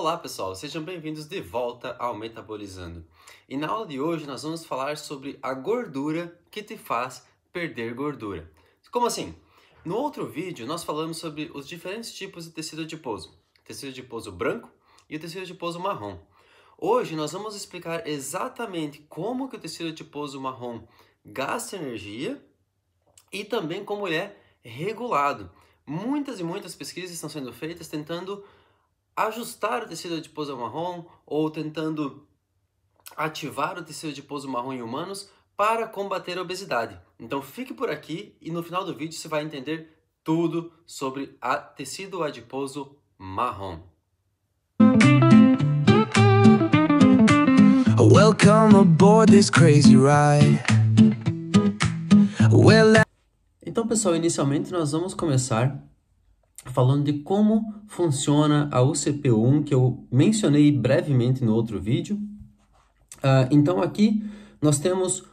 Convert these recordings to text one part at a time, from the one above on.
Olá pessoal, sejam bem-vindos de volta ao Metabolizando. E na aula de hoje nós vamos falar sobre a gordura que te faz perder gordura. Como assim? No outro vídeo nós falamos sobre os diferentes tipos de tecido adiposo. Tecido adiposo branco e o tecido adiposo marrom. Hoje nós vamos explicar exatamente como que o tecido adiposo marrom gasta energia e também como ele é regulado. Muitas e muitas pesquisas estão sendo feitas tentando ajustar o tecido adiposo marrom ou tentando ativar o tecido adiposo marrom em humanos para combater a obesidade. Então fique por aqui e no final do vídeo você vai entender tudo sobre o tecido adiposo marrom. Welcome aboard this crazy ride. Então, pessoal, inicialmente nós vamos começar falando de como funciona a UCP1, que eu mencionei brevemente no outro vídeo. Então aqui nós temos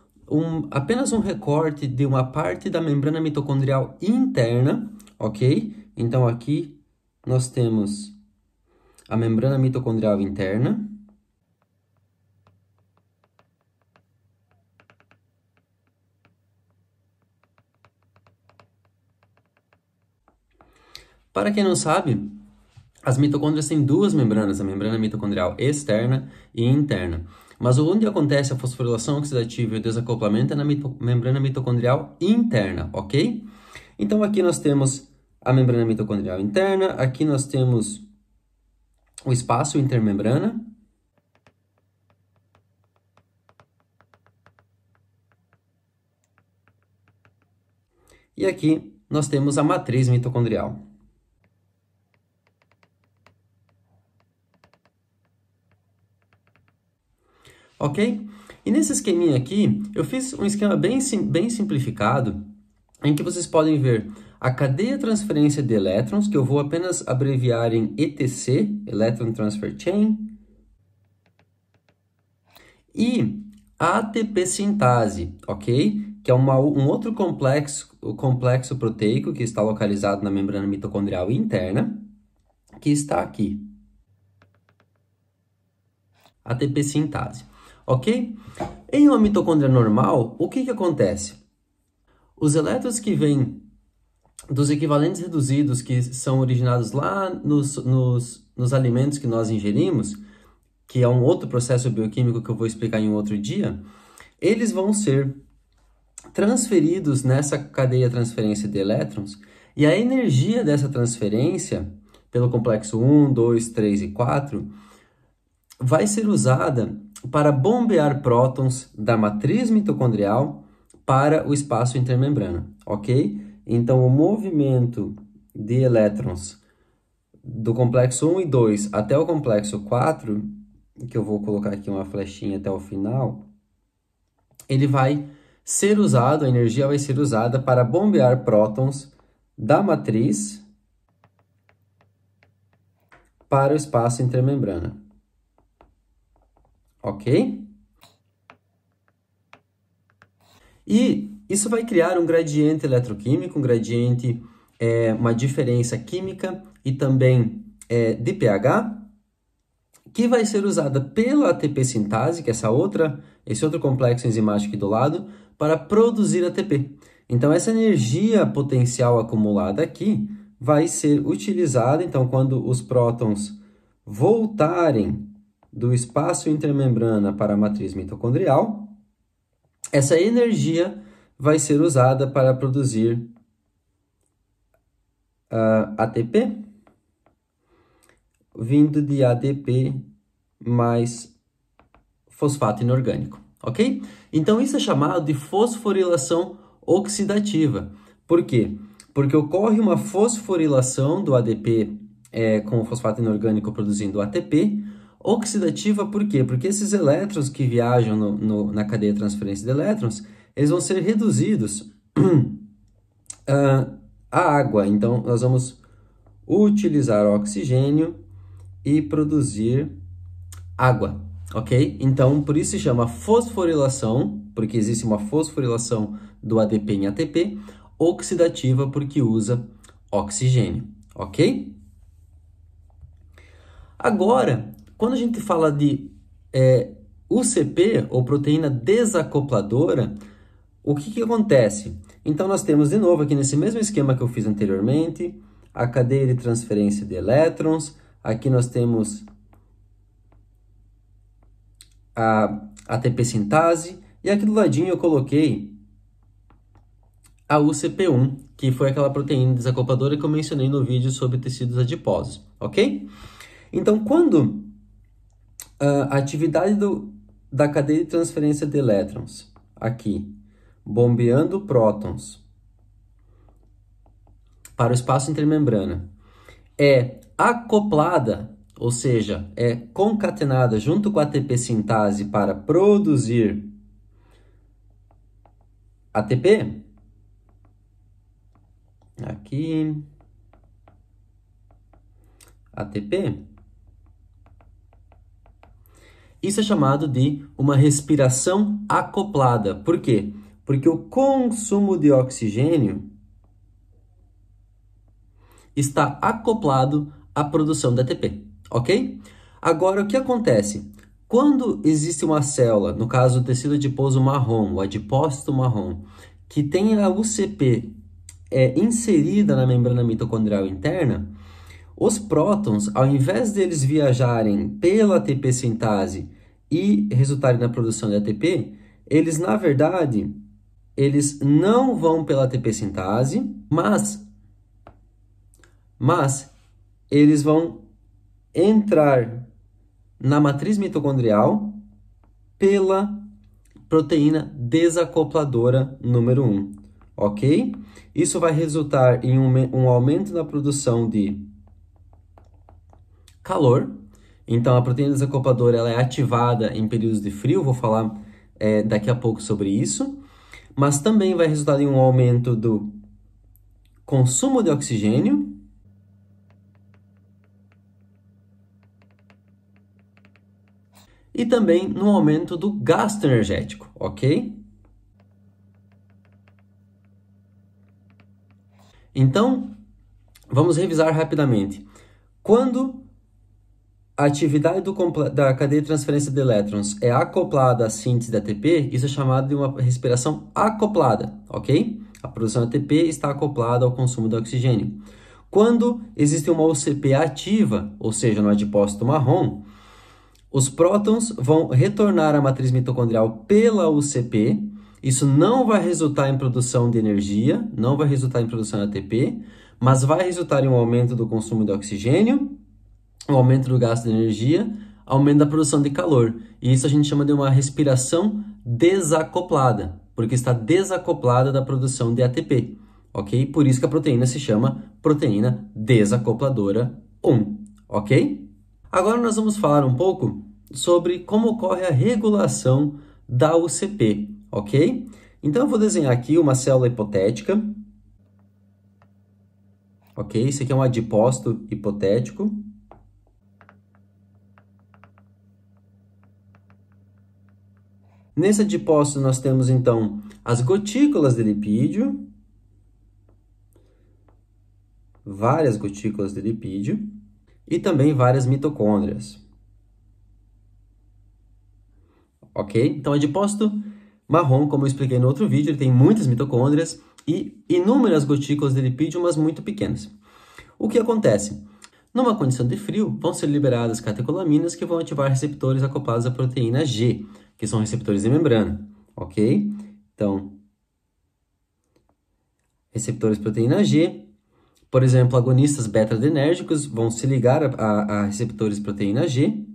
apenas um recorte de uma parte da membrana mitocondrial interna, ok? Então aqui nós temos a membrana mitocondrial interna. Para quem não sabe, as mitocôndrias têm duas membranas, a membrana mitocondrial externa e interna. Mas onde acontece a fosforilação oxidativa e o desacoplamento é na membrana mitocondrial interna, ok? Então aqui nós temos a membrana mitocondrial interna, aqui nós temos o espaço intermembrana. E aqui nós temos a matriz mitocondrial. Ok? E nesse esqueminha aqui, eu fiz um esquema bem simplificado, em que vocês podem ver a cadeia de transferência de elétrons, que eu vou apenas abreviar em ETC, Electron Transfer Chain, e a ATP sintase, ok? Que é um outro complexo proteico que está localizado na membrana mitocondrial interna, que está aqui. ATP sintase. Ok? Em uma mitocôndria normal, o que acontece? Os elétrons que vêm dos equivalentes reduzidos que são originados lá nos alimentos que nós ingerimos, que é um outro processo bioquímico que eu vou explicar em um outro dia, eles vão ser transferidos nessa cadeia de transferência de elétrons e a energia dessa transferência, pelo complexo 1, 2, 3 e 4, vai ser usada para bombear prótons da matriz mitocondrial para o espaço intermembrana, ok? Então, o movimento de elétrons do complexo 1 e 2 até o complexo 4, que eu vou colocar aqui uma flechinha até o final, ele vai ser usado, a energia vai ser usada para bombear prótons da matriz para o espaço intermembrana. Ok? E isso vai criar um gradiente eletroquímico, uma diferença química e também de pH, que vai ser usada pela ATP sintase, que é esse outro complexo enzimático aqui do lado, para produzir ATP. Então, essa energia potencial acumulada aqui vai ser utilizada, então, quando os prótons voltarem do espaço intermembrana para a matriz mitocondrial, essa energia vai ser usada para produzir ATP, vindo de ADP mais fosfato inorgânico, ok? Então, isso é chamado de fosforilação oxidativa. Por quê? Porque ocorre uma fosforilação do ADP com o fosfato inorgânico produzindo ATP, oxidativa por quê? Porque esses elétrons que viajam na cadeia de transferência de elétrons, eles vão ser reduzidos à água. Então, nós vamos utilizar oxigênio e produzir água, ok? Então, por isso se chama fosforilação, porque existe uma fosforilação do ADP em ATP, oxidativa porque usa oxigênio, ok? Agora, quando a gente fala de UCP, ou proteína desacopladora, o que acontece? Então, nós temos de novo aqui nesse mesmo esquema que eu fiz anteriormente, a cadeia de transferência de elétrons. Aqui nós temos a ATP sintase, e aqui do ladinho eu coloquei a UCP1, que foi aquela proteína desacopladora que eu mencionei no vídeo sobre tecidos adiposos, ok? Então, quando a atividade da cadeia de transferência de elétrons, aqui, bombeando prótons para o espaço intermembrana, é acoplada, ou seja, é concatenada junto com a ATP sintase para produzir ATP, aqui, ATP, isso é chamado de uma respiração acoplada. Por quê? Porque o consumo de oxigênio está acoplado à produção de ATP, ok? Agora, o que acontece? Quando existe uma célula, no caso do tecido adiposo marrom, o adipócito marrom, que tem a UCP inserida na membrana mitocondrial interna, os prótons, ao invés deles viajarem pela ATP sintase e resultarem na produção de ATP, eles, na verdade, eles não vão pela ATP sintase, mas eles vão entrar na matriz mitocondrial pela proteína desacopladora número 1, ok? Isso vai resultar em um aumento na produção de calor. Então, a proteína desacopladora ela é ativada em períodos de frio, vou falar daqui a pouco sobre isso, mas também vai resultar em um aumento do consumo de oxigênio e também no aumento do gasto energético, ok? Então, vamos revisar rapidamente. Quando a atividade da cadeia de transferência de elétrons é acoplada à síntese de ATP, isso é chamado de uma respiração acoplada, ok? A produção de ATP está acoplada ao consumo de oxigênio. Quando existe uma UCP ativa, ou seja, no adipócito marrom, os prótons vão retornar à matriz mitocondrial pela UCP. Isso não vai resultar em produção de energia, não vai resultar em produção de ATP, mas vai resultar em um aumento do consumo de oxigênio, um aumento do gasto de energia, aumento da produção de calor. E isso a gente chama de uma respiração desacoplada, porque está desacoplada da produção de ATP, ok? Por isso que a proteína se chama proteína desacopladora 1, ok? Agora nós vamos falar um pouco sobre como ocorre a regulação da UCP, ok? Então eu vou desenhar aqui uma célula hipotética, ok? Esse aqui é um adipócito hipotético. Nesse adipócito nós temos então as gotículas de lipídio, várias gotículas de lipídio e também várias mitocôndrias. Ok? Então, o adipócito marrom, como eu expliquei no outro vídeo, ele tem muitas mitocôndrias e inúmeras gotículas de lipídio, mas muito pequenas. O que acontece? Numa condição de frio, vão ser liberadas catecolaminas que vão ativar receptores acoplados à proteína G, que são receptores de membrana, ok? Então, receptores de proteína G, por exemplo, agonistas beta-adrenérgicos vão se ligar a receptores de proteína G.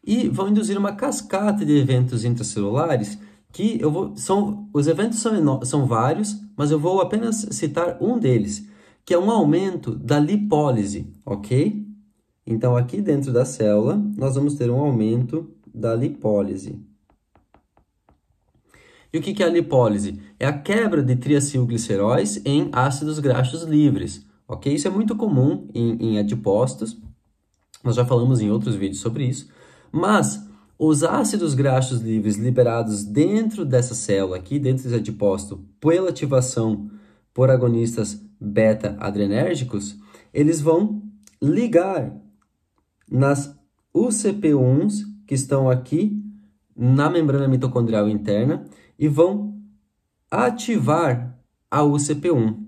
E vão induzir uma cascata de eventos intracelulares que os eventos são vários, mas eu vou apenas citar um deles, que é um aumento da lipólise, ok? Então, aqui dentro da célula, nós vamos ter um aumento da lipólise. E o que é a lipólise? É a quebra de triacilgliceróis em ácidos graxos livres, ok? Isso é muito comum em adipócitos, nós já falamos em outros vídeos sobre isso, mas os ácidos graxos livres liberados dentro dessa célula aqui, dentro desse adipócito, pela ativação por agonistas beta-adrenérgicos, eles vão ligar nas UCP1s que estão aqui na membrana mitocondrial interna e vão ativar a UCP1.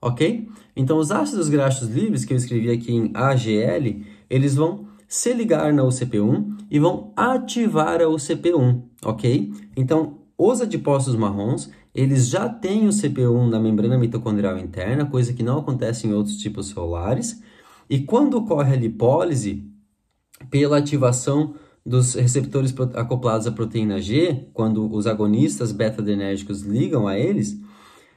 Ok? Então, os ácidos graxos livres, que eu escrevi aqui em AGL, eles vão se ligar na UCP1 e vão ativar a UCP1, ok? Então, os adipócitos marrons, eles já têm o CP1 na membrana mitocondrial interna, coisa que não acontece em outros tipos celulares, e quando ocorre a lipólise, pela ativação dos receptores acoplados à proteína G, quando os agonistas beta-adrenérgicos ligam a eles,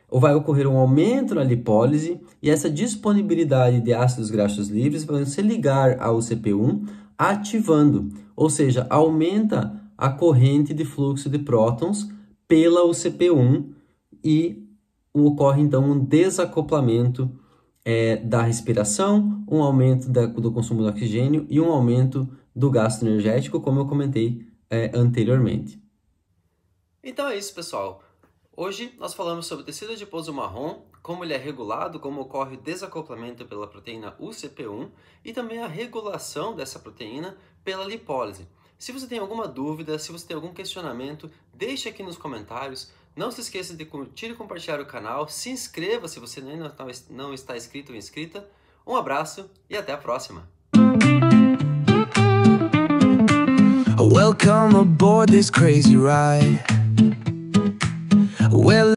vai ocorrer um aumento na lipólise e essa disponibilidade de ácidos graxos livres vai se ligar ao CP1 ativando, ou seja, aumenta a corrente de fluxo de prótons pela UCP1 e ocorre então um desacoplamento da respiração, um aumento do consumo de oxigênio e um aumento do gasto energético, como eu comentei anteriormente. Então é isso, pessoal. Hoje nós falamos sobre o tecido adiposo marrom, como ele é regulado, como ocorre o desacoplamento pela proteína UCP1 e também a regulação dessa proteína pela lipólise. Se você tem alguma dúvida, se você tem algum questionamento, deixe aqui nos comentários. Não se esqueça de curtir e compartilhar o canal, se inscreva se você ainda não está inscrito ou inscrita. Um abraço e até a próxima! Welcome aboard this crazy ride. Well